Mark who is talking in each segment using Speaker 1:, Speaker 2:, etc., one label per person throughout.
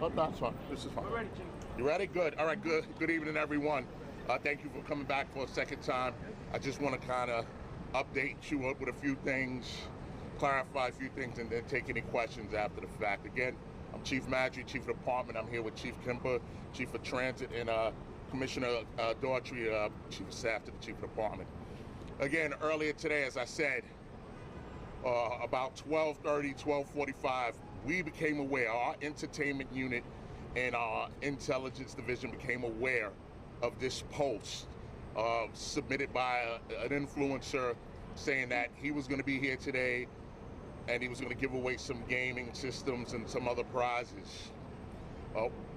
Speaker 1: Oh, that's fine. This is fine.
Speaker 2: We're ready, Chief.
Speaker 1: You ready? Good. All right, good. Good evening, everyone. Thank you for coming back for a second time. I just want to kind of update you with a few things, clarify a few things, and then take any questions after the fact. Again, I'm Chief Madry, Chief of Department. I'm here with Chief Kemper, Chief of Transit, and Commissioner Daughtry, Chief of Staff to the Chief of Department. Again, earlier today, as I said, about 12:30, 12:45, we became aware, our entertainment unit and our intelligence division became aware of this post submitted by an influencer saying that he was going to be here today and he was going to give away some gaming systems and some other prizes.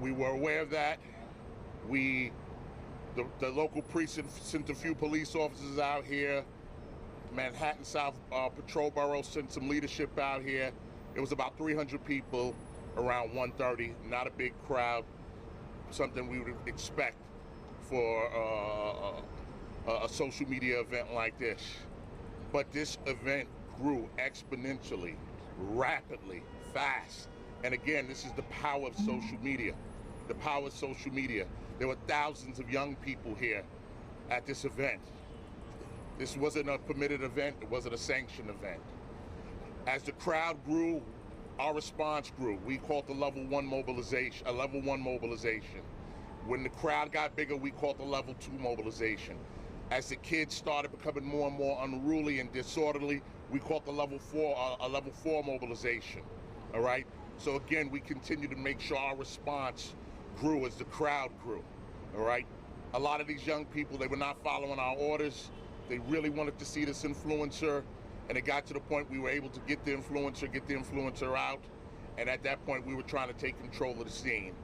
Speaker 1: We were aware of that. The local precinct sent a few police officers out here. Manhattan South Patrol Bureau sent some leadership out here. It was about 300 people around 1:30, not a big crowd, something we would expect for a social media event like this. But this event grew exponentially, rapidly, fast. And again, this is the power of social media. The power of social media. There were thousands of young people here at this event. This wasn't a permitted event, it wasn't a sanctioned event. As the crowd grew, our response grew. We called the level 1 mobilization, a level 1 mobilization. When the crowd got bigger, we called the level 2 mobilization. As the kids started becoming more and more unruly and disorderly, we called the level 4, a level 4 mobilization, all right? So again, we continue to make sure our response grew as the crowd grew, all right? A lot of these young people, they were not following our orders. They really wanted to see this influencer, and it got to the point we were able to get the influencer out, and at that point we were trying to take control of the scene.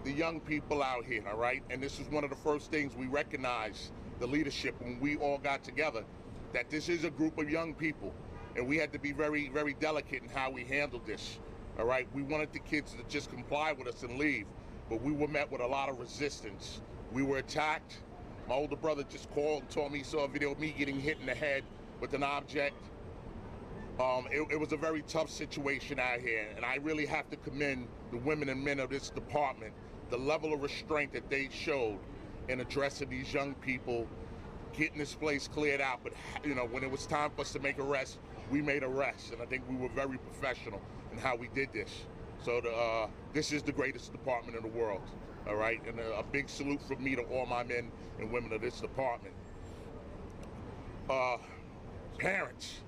Speaker 1: The young people out here, all right? And this is one of the first things we recognized, the leadership, when we all got together, that this is a group of young people, and we had to be very, very delicate in how we handled this, all right? We wanted the kids to just comply with us and leave, but we were met with a lot of resistance. We were attacked. My older brother just called and told me he saw a video of me getting hit in the head with an object. It was a very tough situation out here, and I really have to commend the women and men of this department, the level of restraint that they showed in addressing these young people, getting this place cleared out. But you know, when it was time for us to make arrests, we made arrests, and I think we were very professional in how we did this. So this is the greatest department in the world, all right? And a big salute from me to all my men and women of this department. Parents,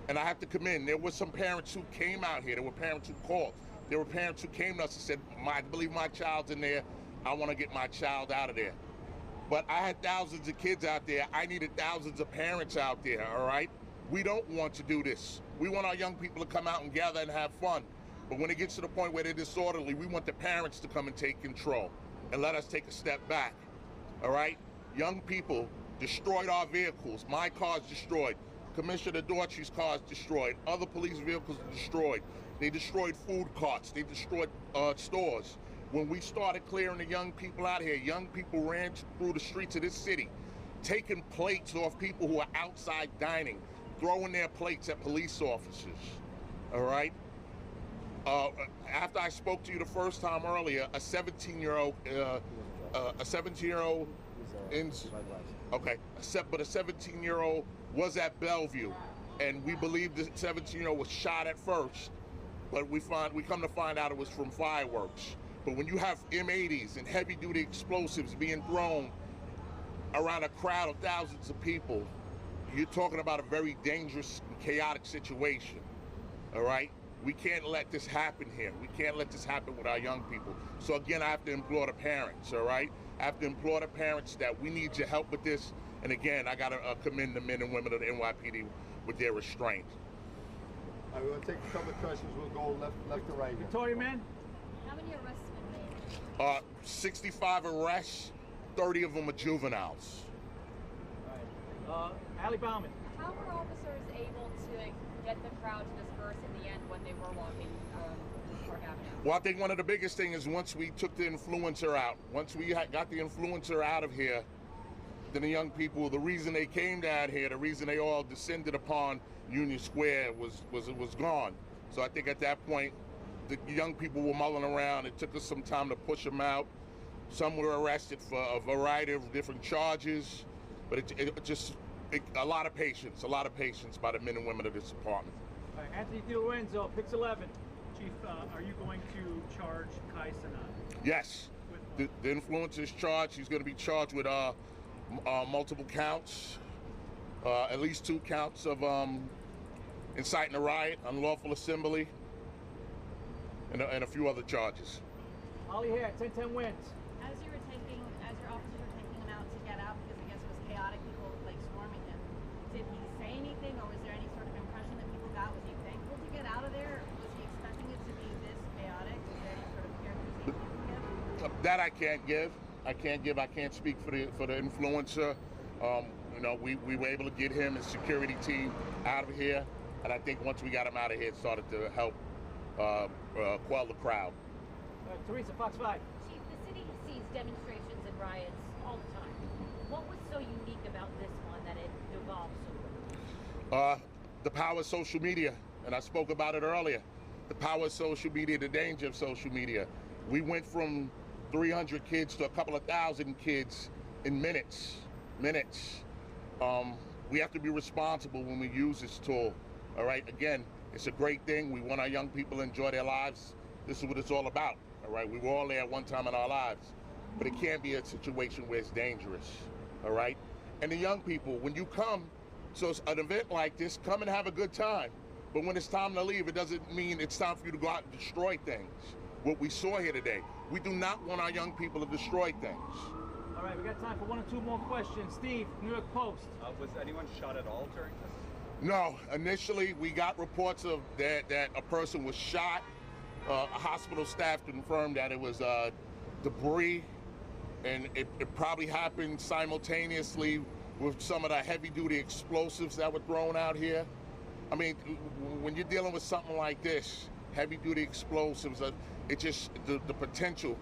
Speaker 1: and I have to commend, there were some parents who came out here, there were parents who called. There were parents who came to us and said, I believe my child's in there, I want to get my child out of there. But I had thousands of kids out there, I needed thousands of parents out there, all right? We don't want to do this. We want our young people to come out and gather and have fun. But when it gets to the point where they're disorderly, we want the parents to come and take control and let us take a step back, all right? Young people destroyed our vehicles. My car's destroyed. Commissioner Daughtry's car's destroyed. Other police vehicles destroyed. They destroyed food carts. They destroyed stores. When we started clearing the young people out here, young people ran through the streets of this city, taking plates off people who are outside dining, throwing their plates at police officers, all right? After I spoke to you the first time earlier, a 17-year-old was at Bellevue, and we believe the 17-year-old was shot at first, but we come to find out it was from fireworks. But when you have M80s and heavy-duty explosives being thrown around a crowd of thousands of people, you're talking about a very dangerous and chaotic situation, all right? We can't let this happen here. We can't let this happen with our young people. So again, I have to implore the parents, all right? I have to implore the parents that we need your help with this. And again, I gotta commend the men and women of the NYPD with their restraint.
Speaker 3: All right, we're gonna take a couple of questions. We'll go left to right.
Speaker 2: Victoria, man.
Speaker 4: How many arrests have been made?
Speaker 1: 65 arrests, 30 of them are juveniles.
Speaker 2: All right. Ali Bauman.
Speaker 4: How were officers able to get the crowd to disperse in the end when they were walking Park Avenue?
Speaker 1: Well, I think one of the biggest things is once we took the influencer out, once we got the influencer out of here, then the young people, the reason they came down here, the reason they all descended upon Union Square was gone. So I think at that point, the young people were mulling around. It took us some time to push them out. Some were arrested for a variety of different charges, but a lot of patience by the men and women of this department.
Speaker 2: All right, Anthony DiLorenzo, Pix 11. Chief, are you going to charge Kai Cenat?
Speaker 1: Yes. The influencer is charged. He's going to be charged with multiple counts, at least 2 counts of inciting a riot, unlawful assembly, and a few other charges.
Speaker 2: Ollie here, 1010 wins.
Speaker 5: As your officers were taking him out to get out, because I guess it was chaotic, people like swarming him, did he say anything, or was there any sort of impression that people got? Was he thankful to get out of there? Was he expecting it to be this chaotic? Was there any sort of characterization you can give?
Speaker 1: That I can't give. I can't speak for the influencer. You know, we were able to get him and security team out of here, and I think once we got him out of here, it started to help quell the crowd.
Speaker 2: Teresa, Fox 5.
Speaker 6: Chief, the city sees demonstrations and riots all the time. What was so unique about this one that it devolved so quickly?
Speaker 1: The power of social media, and I spoke about it earlier. The power of social media, the danger of social media. We went from 300 kids to a couple of thousand kids in minutes. We have to be responsible when we use this tool. All right, again, it's a great thing. We want our young people to enjoy their lives. This is what it's all about. All right, we were all there at one time in our lives, but it can't be a situation where it's dangerous. All right, and the young people, when you come to an event like this, come and have a good time. But when it's time to leave, it doesn't mean it's time for you to go out and destroy things. What we saw here today, we do not want our young people to destroy things.
Speaker 2: All right, we got time for 1 or 2 more questions. Steve, New York Post.
Speaker 7: Was anyone shot at all during this?
Speaker 1: No, initially we got reports of that a person was shot. A hospital staff confirmed that it was debris, and it probably happened simultaneously with some of the heavy-duty explosives that were thrown out here. I mean, when you're dealing with something like this, heavy-duty explosives, it just the potential,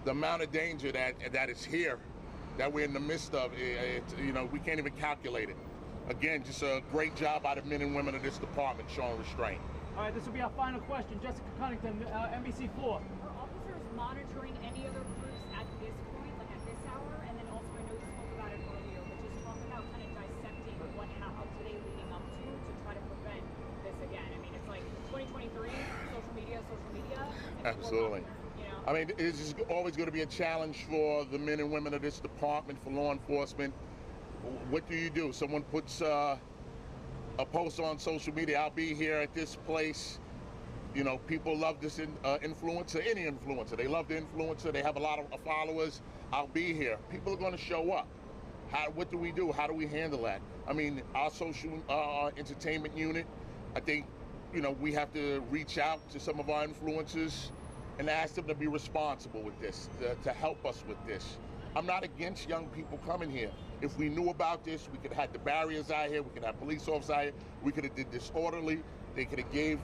Speaker 1: the amount of danger that is here, that we're in the midst of, you know, we can't even calculate it. Again, just a great job by the men and women of this department showing restraint.
Speaker 2: All right, this will be our final question. Jessica Cunnington, NBC4.
Speaker 4: Are officers monitoring any other groups at this point, like at this hour? And then also, I know you spoke about it earlier, but just talk about kind of dissecting what happened today leading up to try to prevent this again. I mean, it's like 2023, social media.
Speaker 1: Absolutely.
Speaker 4: You know?
Speaker 1: I mean, it's always going to be a challenge for the men and women of this department, for law enforcement. What do you do? Someone puts a post on social media, I'll be here at this place. You know, people love this influencer, any influencer. They love the influencer. They have a lot of followers. I'll be here. People are going to show up. What do we do? How do we handle that? I mean, our social entertainment unit, I think, you know, we have to reach out to some of our influencers and ask them to be responsible with this, to help us with this. I'm not against young people coming here. If we knew about this, we could have had the barriers out here, we could have police officers out here, we could have did this orderly, they could have gave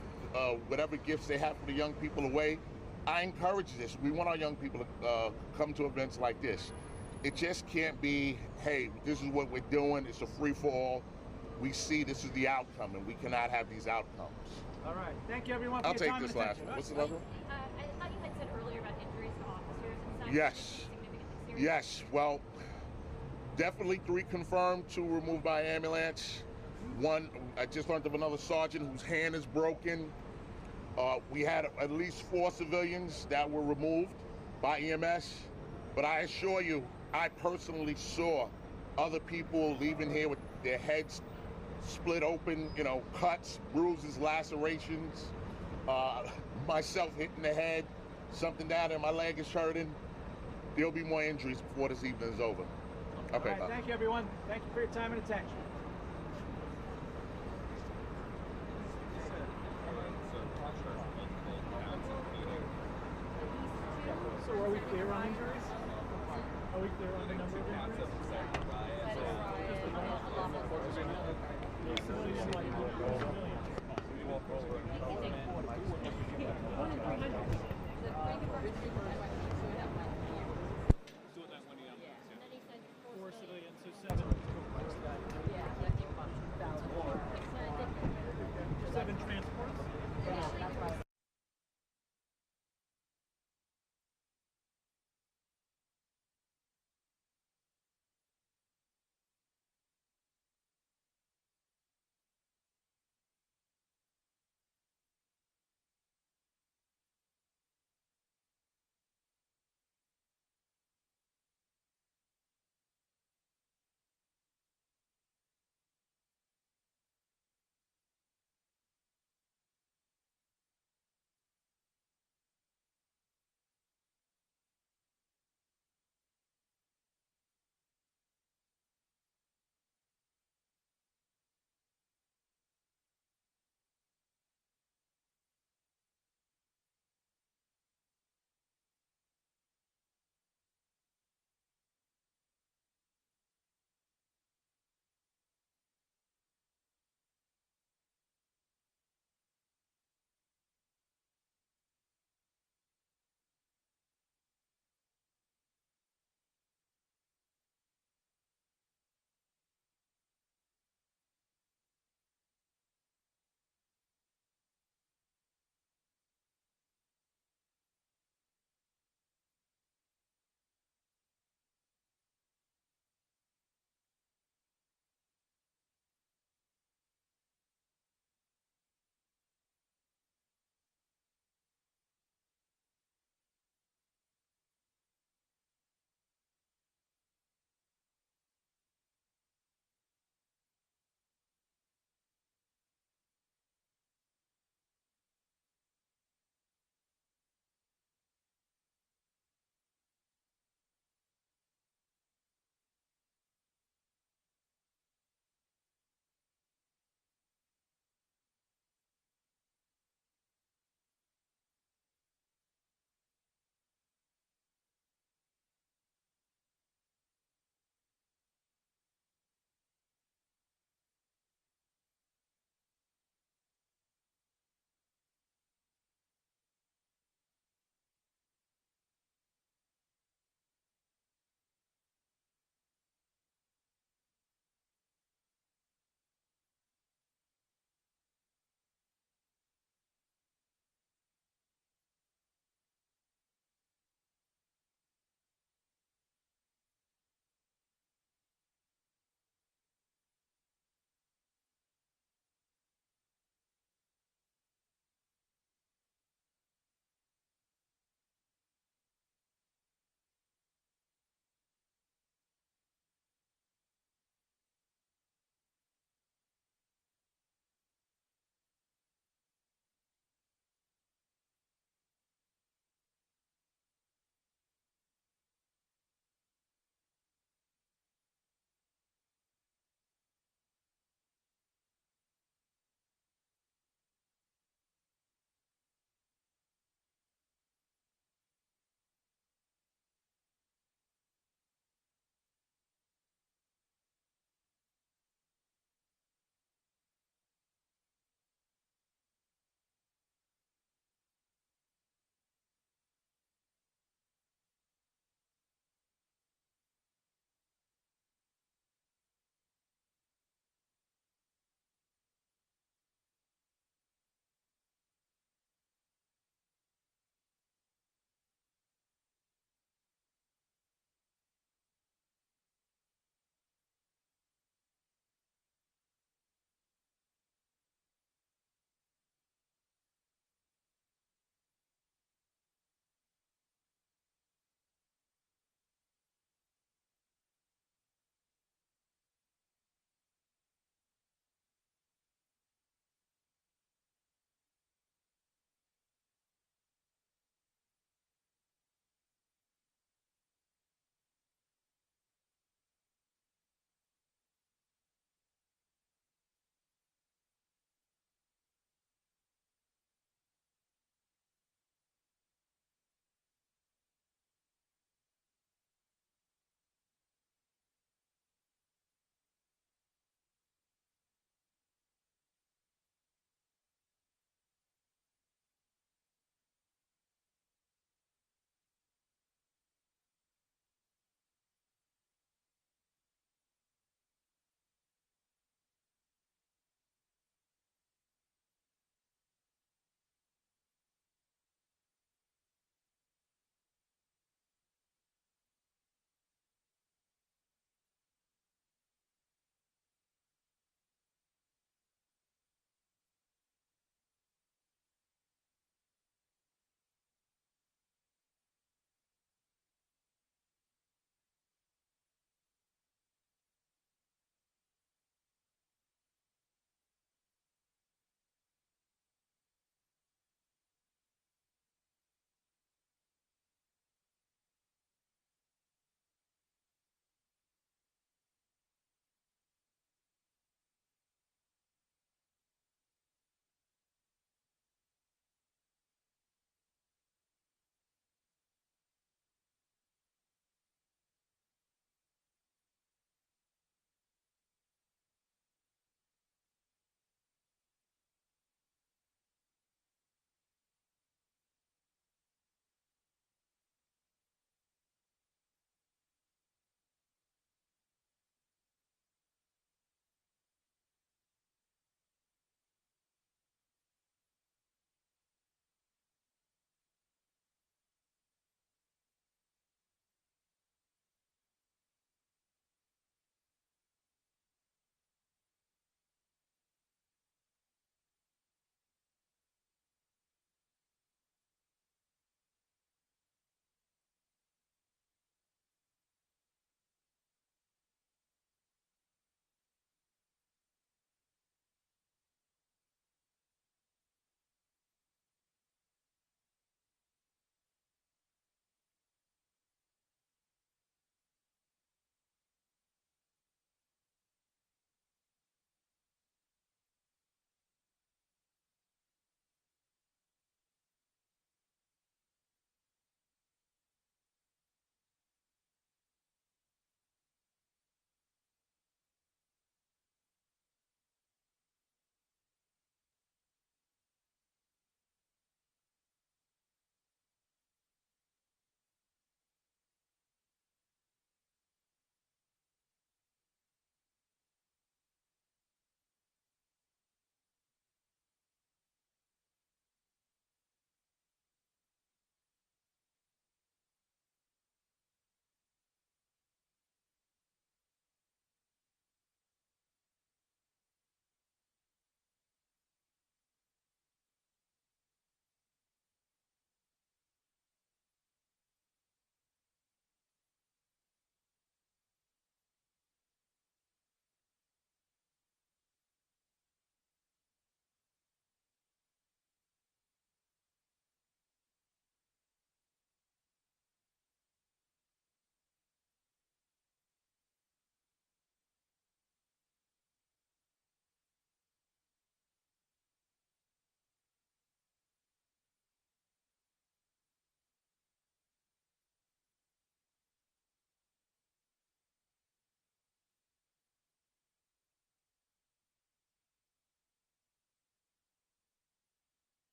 Speaker 1: whatever gifts they have for the young people away. I encourage this. We want our young people to come to events like this. It just can't be, hey, this is what we're doing, it's a free-for-all. We see this is the outcome, and we cannot have these outcomes.
Speaker 2: All right, thank you everyone for
Speaker 1: I'll
Speaker 2: your
Speaker 1: take
Speaker 2: time
Speaker 1: this
Speaker 2: and
Speaker 1: last
Speaker 2: attention.
Speaker 1: one. What's the other one?
Speaker 6: I thought you had said earlier about injuries to officers and such.
Speaker 1: Yes.
Speaker 6: Significantly serious.
Speaker 1: Yes, well, definitely 3 confirmed, 2 removed by ambulance. 1, I just learned of another sergeant whose hand is broken. We had at least 4 civilians that were removed by EMS, but I assure you, I personally saw other people leaving here with their heads split open, you know, cuts, bruises, lacerations, myself hitting the head, something down there, my leg is hurting. There'll be more injuries before this evening is over. Okay,
Speaker 2: All right,
Speaker 1: bye.
Speaker 2: thank you everyone. Thank you for your time and attention. So are we clear on injuries? Are we clear on the number of injuries? Civilian.